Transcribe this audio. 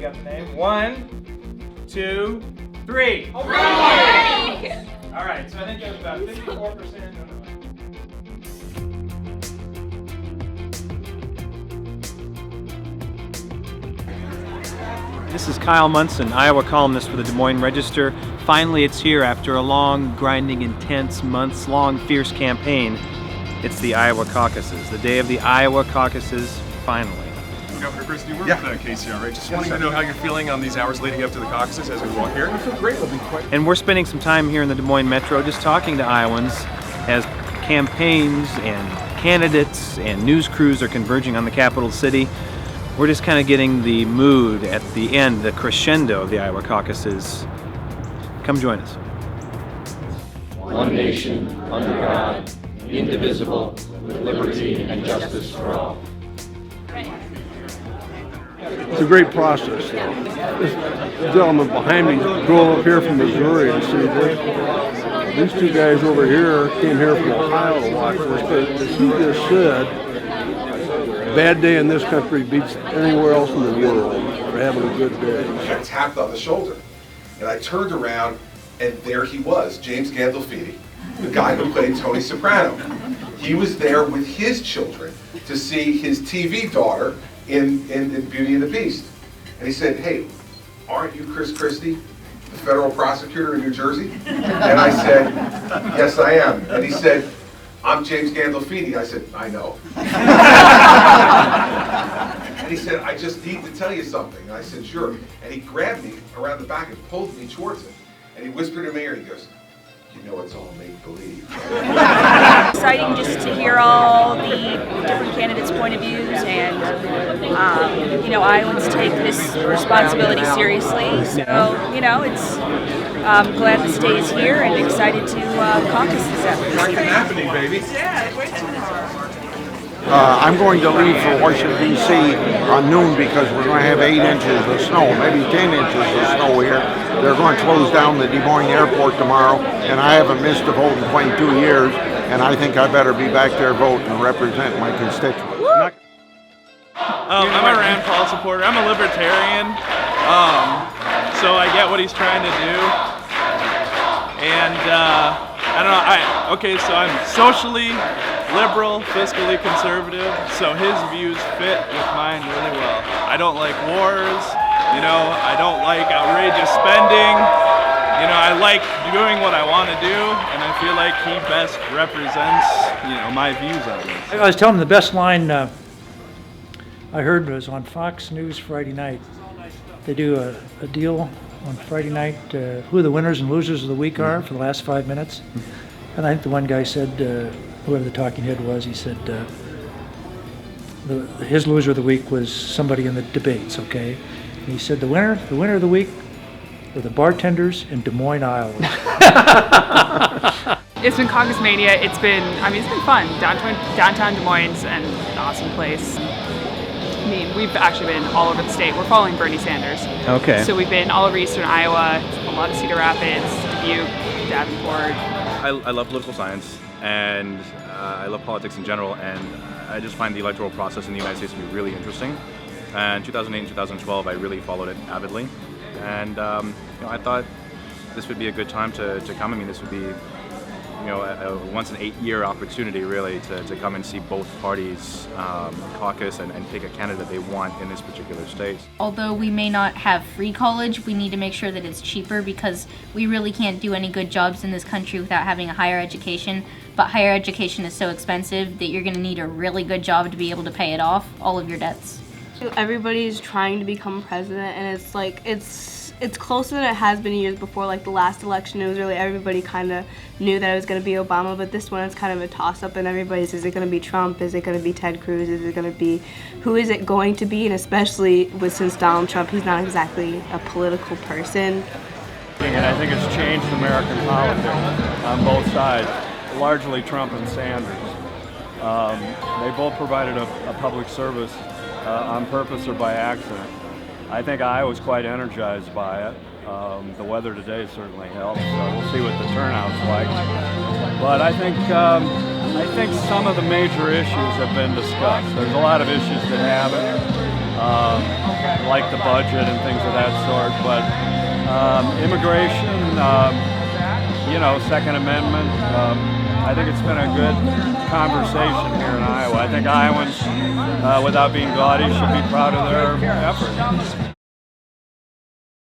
you got the name? 1, 2, 3. Hooray! All right, so I think it was about 54%. This is Kyle Munson, Iowa columnist for the Des Moines Register. Finally, it's here after a long, grinding, intense, months-long, fierce campaign. It's the Iowa Caucuses, the day of the Iowa Caucuses, finally. Governor Christie, we're with KCR, right? Just wanting to know how you're feeling on these hours leading up to the caucuses as we walk here. I feel great. It'll be quite. And we're spending some time here in the Des Moines Metro just talking to Iowans as campaigns and candidates and news crews are converging on the capital city. We're just kind of getting the mood at the end, the crescendo of the Iowa Caucuses. Come join us. One nation, under God, indivisible, with liberty and justice for all. It's a great process. This gentleman behind me drove up here from Missouri and see this. These two guys over here came here from Ohio to watch this. But as he just said, a bad day in this country beats anywhere else in the world for having a good day. I tapped on the shoulder, and I turned around, and there he was, James Gandolfini, the guy who played Tony Soprano. He was there with his children to see his TV daughter in Beauty and the Beast. And he said, "Hey, aren't you Christie, the federal prosecutor in New Jersey?" And I said, "Yes, I am." And he said, "I'm James Gandolfini." I said, "I know." And he said, "I just need to tell you something." And I said, "Sure." And he grabbed me around the back and pulled me towards him. And he whispered in my ear, he goes, "You know it's all make-believe." Exciting just to hear all the different candidates' point of views, and Iowans take this responsibility seriously. So it's glad the state is here and excited to caucus this afternoon. It's happening, baby. I'm going to leave for Washington, D.C. on noon because we're going to have 8 inches of snow, maybe 10 inches of snow here. They're going to close down the Des Moines airport tomorrow, and I haven't missed a vote in 22 years, and I think I better be back there voting and represent my constituents. I'm a Rand Paul supporter. I'm a libertarian, so I get what he's trying to do. And I don't know. So I'm socially liberal, fiscally conservative, so his views fit with mine really well. I don't like wars, I don't like outrageous spending, I like doing what I want to do, and I feel like he best represents, my views on this. I was telling him the best line I heard was on Fox News Friday night. They do a deal on Friday night, who the winners and losers of the week are for the last 5 minutes. And I think the one guy said, whoever the talking head was, he said his loser of the week was somebody in the debates, okay? And he said the winner of the week were the bartenders in Des Moines, Iowa. It's been Caucus Mania. It's been fun. Downtown Des Moines is an awesome place. We've actually been all over the state. We're following Bernie Sanders. Okay. So we've been all over eastern Iowa, a lot of Cedar Rapids, Dubuque, Davenport. I love political science, and I love politics in general, and I just find the electoral process in the United States to be really interesting. And 2008 and 2012, I really followed it avidly, and I thought this would be a good time to come. This would be a once in 8-year opportunity really to come and see both parties caucus and pick a candidate they want in this particular state. Although we may not have free college, we need to make sure that it's cheaper because we really can't do any good jobs in this country without having a higher education. But higher education is so expensive that you're going to need a really good job to be able to pay it off, all of your debts. Everybody's trying to become president, and it's closer than it has been years before. Like the last election, it was really everybody kind of knew that it was going to be Obama, but this one it's kind of a toss-up, and everybody's, is it going to be Trump? Is it going to be Ted Cruz? Is it going to be, who is it going to be? And especially since Donald Trump, he's not exactly a political person. And I think it's changed American politics on both sides, largely Trump and Sanders. They both provided a public service on purpose or by accident. I think I was quite energized by it. The weather today certainly helps, so we'll see what the turnout's like. But I think some of the major issues have been discussed. There's a lot of issues that haven't. like the budget and things of that sort. But immigration, Second Amendment, I think it's been a good conversation here in Iowa. I think Iowans, without being gaudy, should be proud of their effort.